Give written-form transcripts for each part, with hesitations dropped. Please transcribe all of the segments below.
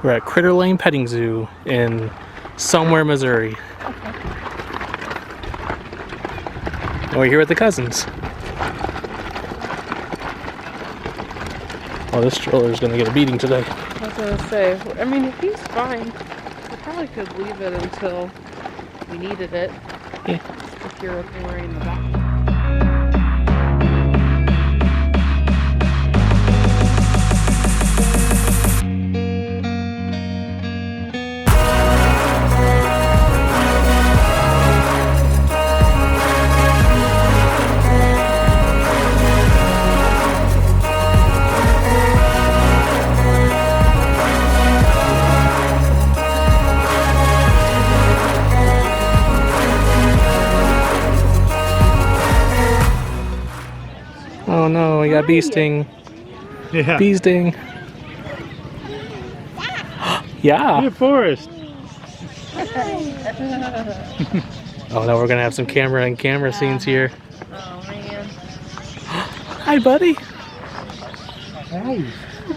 We're at Critter Lane Petting Zoo in somewhere, Missouri. And we're here with the cousins. Oh, this stroller's gonna get a beating today. I was gonna say, I mean, if he's fine, we probably could leave it until we needed it. Yeah. If you're okay wearing the back. Oh no, we got bee sting. Yeah. Bee sting. Yeah. Hey, Forrest. Oh no, we're gonna have some camera scenes here. Oh man. Hi, buddy. Hey.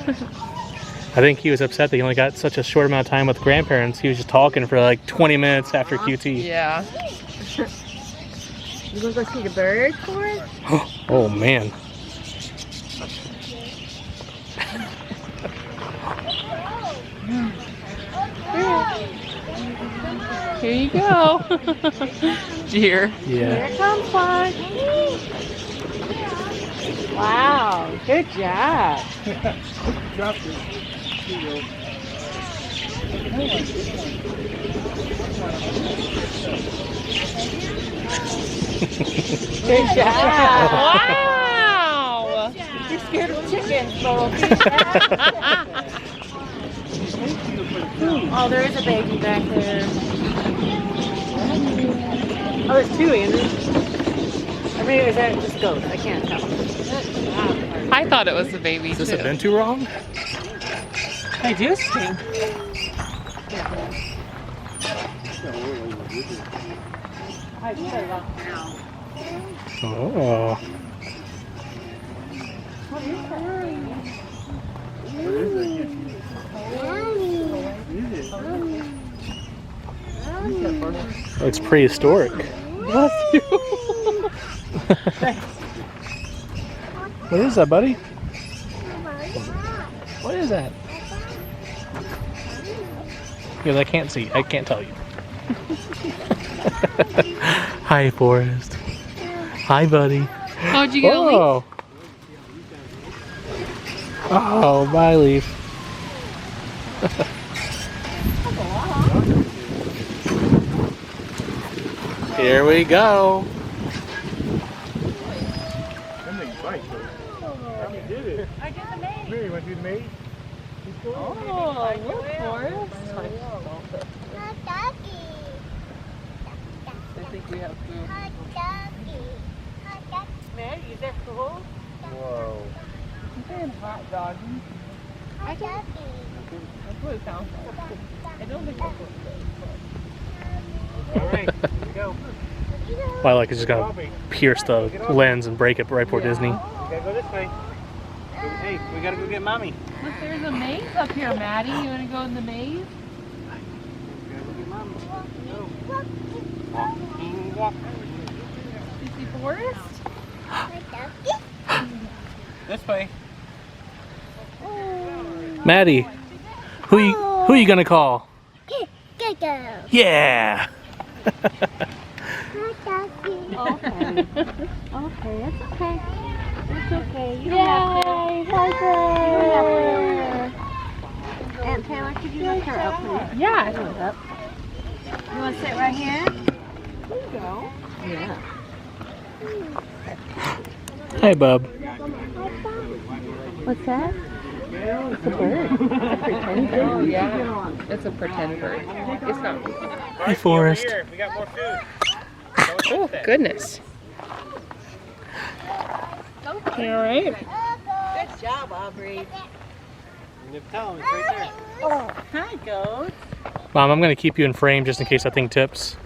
I think he was upset that he only got such a short amount of time with grandparents. He was just talking for like 20 minutes after QT. Yeah. You gonna go see the birds for it? Oh man. Here you go. Dear. Yeah. Here it comes one. Wow, good job. Dropped it. Here you Good job. Wow. You're scared of chickens, so oh, there is a baby back there. Oh, there's two, Andrew. Or maybe is that just goats? I can't tell. I thought it was the baby Has this too. been too wrong? They do stink. I shut it off now. Oh. It's prehistoric. What is that, buddy? What is that? Because I can't see. I can't tell you. Hi, Forrest. Hi, buddy. How'd you get a leaf? Oh. Oh, bye, Leaf. Here we go. I did the maze. Mary, you want to do the maze? Oh, look, Forrest. I think we have food. Man, is that cool? Whoa. I'm saying hot dog. That's what it sounds like. I don't think that's what it All right, here we go. Well, I like it's just gonna pierce the lens and break it right before Disney. We gotta go this way. Hey, we gotta go get mommy. is. Look, there's a maze up here, Maddie. You want to go in the maze? We gotta go get mommy. Go. Walk. You see Forrest? This way. Maddie, who you gonna call? Yeah. Okay. Okay, it's okay. It's okay. You don't have to. You don't have to. Aunt Taylor, could you lift her up, please? Yeah. You want to sit right here? There you go. Yeah. Hi, bub. What's that? It's a bird. It's a pretend bird. Oh, yeah. It's a pretend bird. It's not real. Hi, Forrest. Here, we got more food. Oh, goodness. Okay, all right. Good job, Aubrey. Tell him, it's right there. Oh, hi, goat. Mom, I'm gonna keep you in frame just in case that thing tips.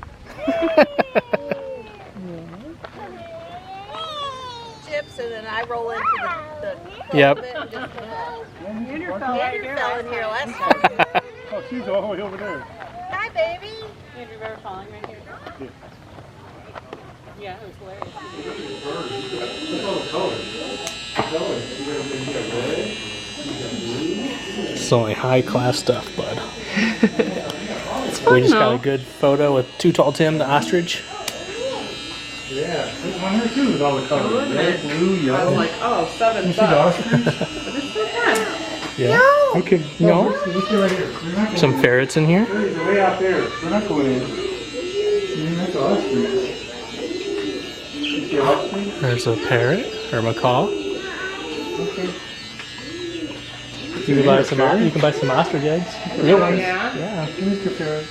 Chips, and then I roll into the Yep. Andrew fell in here last time. Oh, she's all the way over there. Hi, baby. You remember falling right here? Yeah, it was hilarious. It's only high class stuff, bud. fun, We just got though. a good photo with Too Tall Tim, the ostrich. Yeah, there's one here too with all the colors. Red, blue, I was yellow. like, oh, $7. You see the ostrich? But it's so fun. Yeah. Okay. No. Let's stay right here. We're not going Some ferrets in here. He's way out there. We're not going in. That's the ostrich. You see ostrich? There's a parrot or macaw. Okay. You can buy some. You can buy some ostrich eggs. Real ones. Yeah. Yeah. Mr. Ferret.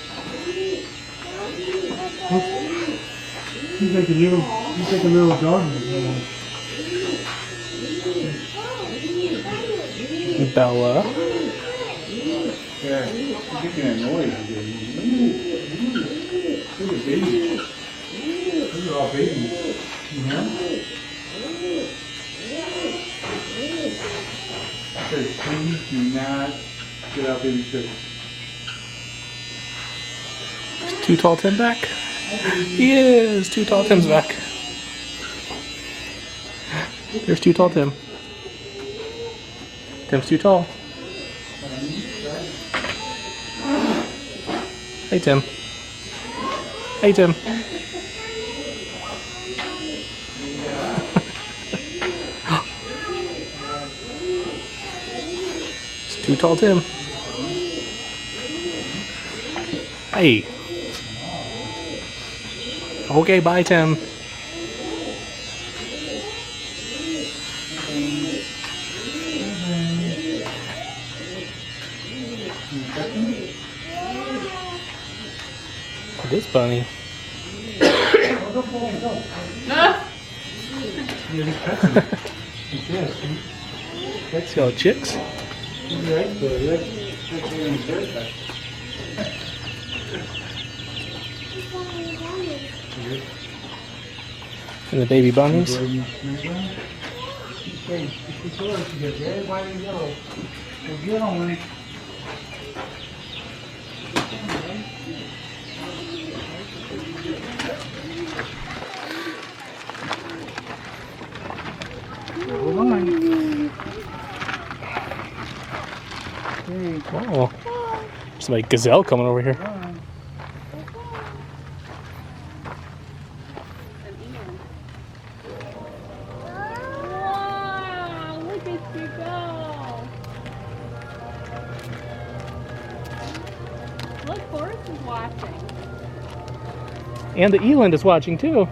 He's like a little doggy. Bella. Yeah, he's making that noise again. Look at babies. Those are all babies. You know? It says, please do not get out baby chicks. Is Too Tall Tim back? He is. Too Tall Tim's back. There's Too Tall Tim. Tim's too tall. Hey, Tim. Hey, Tim. It's Too Tall Tim. Hey. Okay, bye, Tim. This bunny. Let's go, chicks. And the baby bunnies. Okay, it's yours. You get red, white, and yellow. So get on one. Hold on. Okay, Oh, there's like gazelle coming over here. hold on. Wow, look at you go. Look, Forrest is watching. And the eland is watching too.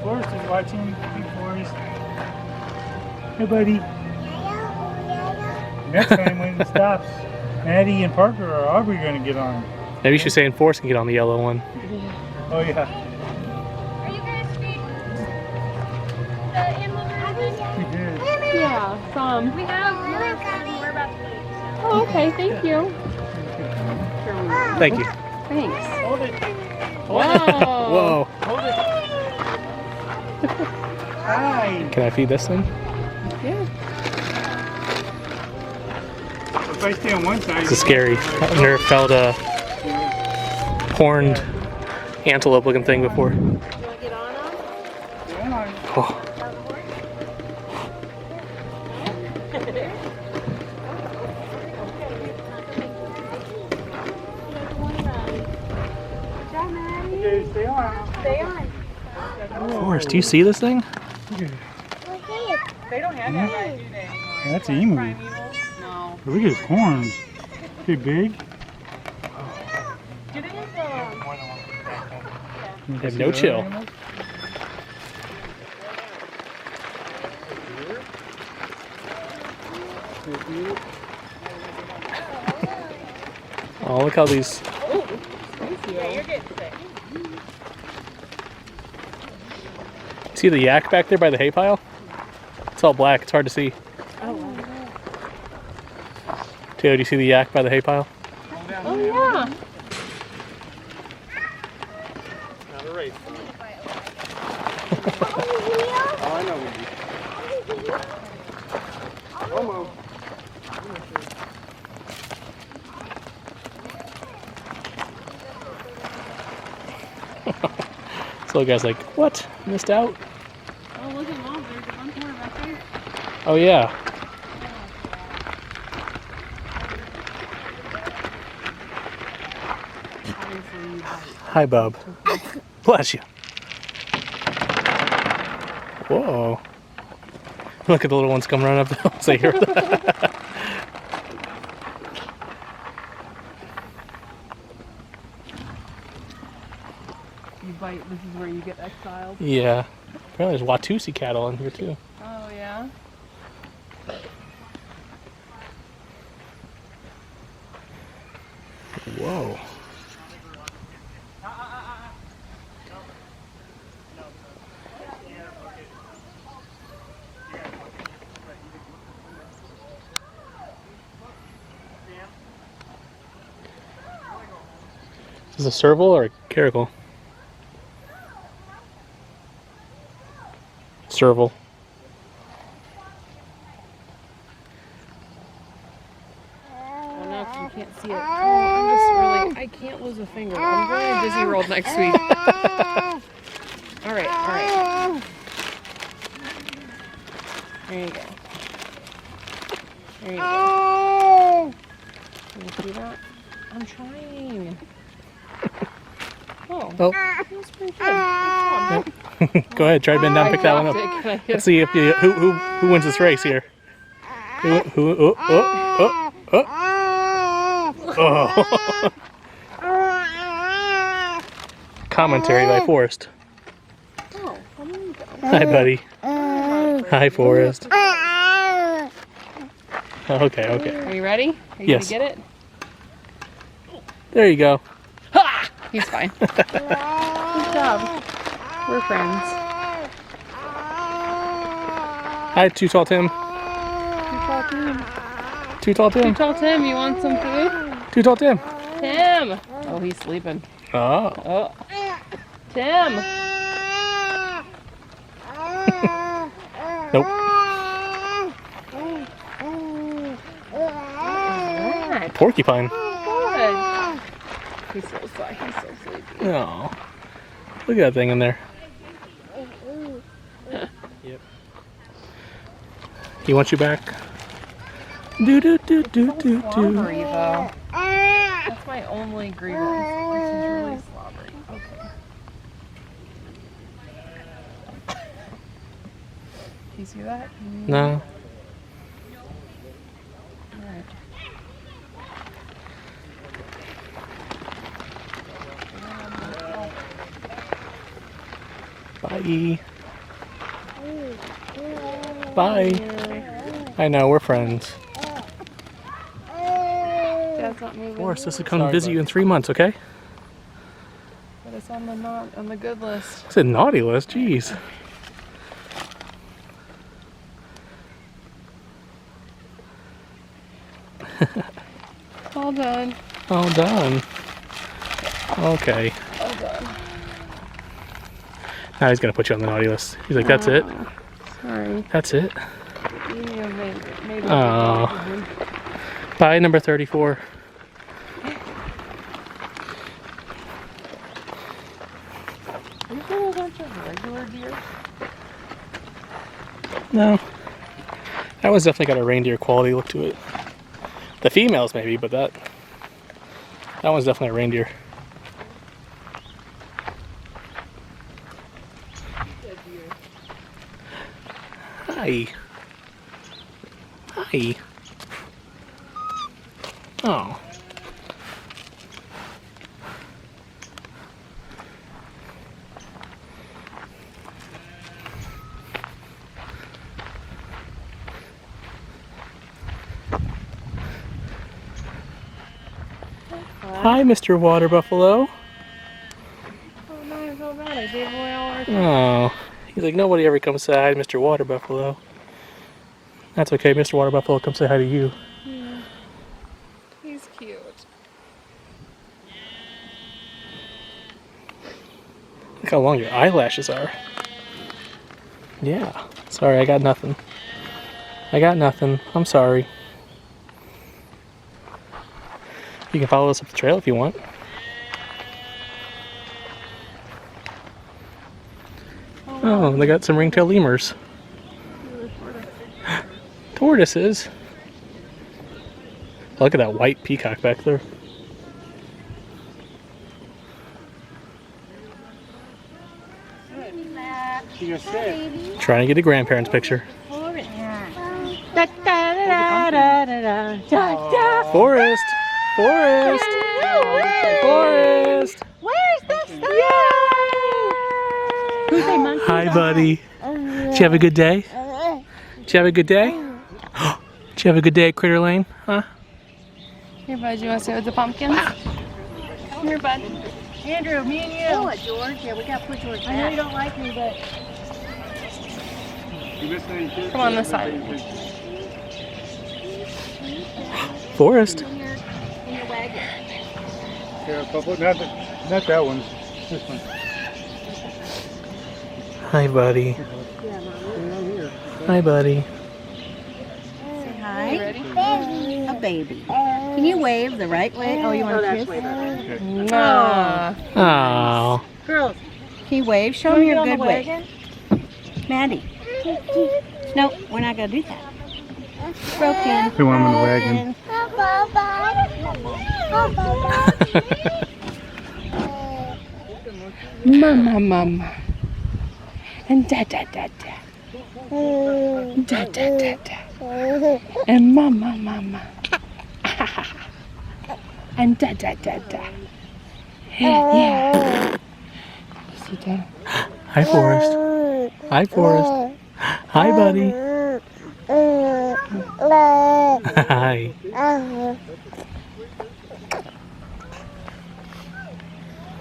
Forrest is watching. Big Forrest. Hey, buddy. Next time when it stops, Maddie and Parker or Aubrey are going to get on. Maybe you should say Forrest can get on the yellow one. Oh, yeah. Are you guys feeding the animals or anything? We did. Yeah, some. We have. We're about to leave. So. Oh, okay, thank you. Thank you. Thanks. Hold it. Whoa. Hold it. Hi. Can I feed this thing? Yeah. If I stay on one side, This is scary. I've never felt a horned antelope looking thing before. stay on. Oh. Okay, stay on. Stay on. Forrest, do you see this thing? They don't have that right, do they? That's an emu. No. Look at his horns. Pretty big. Do they have They have no chill. Oh, look how these. Yeah, you're getting sick. See the yak back there by the hay pile? It's all black. It's hard to see. Oh, wow. Taylor, do you see the yak by the hay pile? Oh yeah. Not a race. Oh, I know we do. Almost. So the guy's like, what? Missed out? Oh, look at Mom. There's a bunch more back there. Oh yeah. Hi, Bub. Bless you. Whoa. Look at the little ones come running up the hill. Say here. You bite. This is where you get exiled. Yeah. Apparently there's Watusi cattle in here too. Oh yeah. Whoa. Is this a serval or a caracal? Serval. Oh no, 'cause you can't see it. Oh, I'm just really. I can't lose a finger. I'm going to Disney World next week. All right, all right. There you go. There you go. Can you see that? I'm trying. Oh, that was pretty good. Good job. Go ahead, try to bend down, pick that one up. Let's see if you, who wins this race here. Oh. Commentary by Forrest. Oh, there you go. Hi, buddy. Hi, Forrest. Okay, okay. Are you ready? Are you Yes. gonna get it? There you go. Ha! He's fine. Good job. We're friends. Hi, Too Tall Tim. Too Tall Tim. Tell Tim you want some food? Too Tall Tim. Tim! Oh, he's sleeping. Oh. Oh. Tim! Nope. Alright. Porcupine. Good. He's so sleepy. He's so sleepy. Oh. Look at that thing in there. Yep. He wants you back. Do do do do do do. Slobbery though. That's my only grievance. This is really slobbery. Okay. Do you see that? No. Alright. Bye. Bye. I know, we're friends. Dad's not moving. Forrest, this will come visit you in 3 months, okay? But it's on the good list. I said naughty list, jeez. All done. All done. Okay. All done. Now he's gonna put you on the naughty list. He's like, that's it? Sorry. That's it? You need to maybe Oh. Bye, number 34. Are you getting a bunch of regular deer? No. That one's definitely got a reindeer quality look to it. The females maybe, but that one's definitely a reindeer. Hi. Hi. Oh. Hi, Mr. Water Buffalo. Oh no, I feel bad. I gave away all our. Oh. He's like, nobody ever comes say hi to Mr. Water Buffalo. That's okay, Mr. Water Buffalo, come say hi to you. Yeah. He's cute. Look how long your eyelashes are. Yeah. Sorry, I got nothing. I got nothing. I'm sorry. You can follow us up the trail if you want. Oh, they got some ringtail lemurs. Tortoises. Look at that white peacock back there. You gonna sit? Trying to get a grandparents picture. Forest! Forest! Forest! Where's this thing? Who's a monkey? Hi, buddy. Did you have a good day? Did you have a good day? Did you have a good day at Critter Lane? Huh? Here, bud, you want to sit with the pumpkins? Come here, bud. Andrew, me and you. Oh, George. Yeah, we gotta put George I know you back. don't like me, but You missing any kids? Come on this side. Forest. In your wagon. Here, a couple. Not that one. This one. Hi, buddy. Hi, buddy. Say You hi. ready? A baby. Can you wave the right way? Oh, you want to kiss? Nah. Oh. Girls, can you wave? Show me your good wave. Maddie. No, we're not gonna do that. Broken. We want him in the wagon. Mama, mama. And da da da da. Da da da da. And mama, mama. And da da da da. Yeah. Sit down. Hi, Forest. Hi, Forest. Hi, buddy. Hi.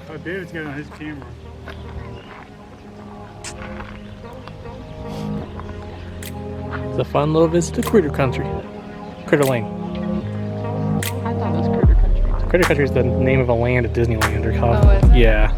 Oh, David's got it on his camera. It's a fun little visit to Critter Country. Critter Lane. I thought it was Critter Country. Critter Country is the name of a land at Disneyland. Or how, Oh, is it? yeah.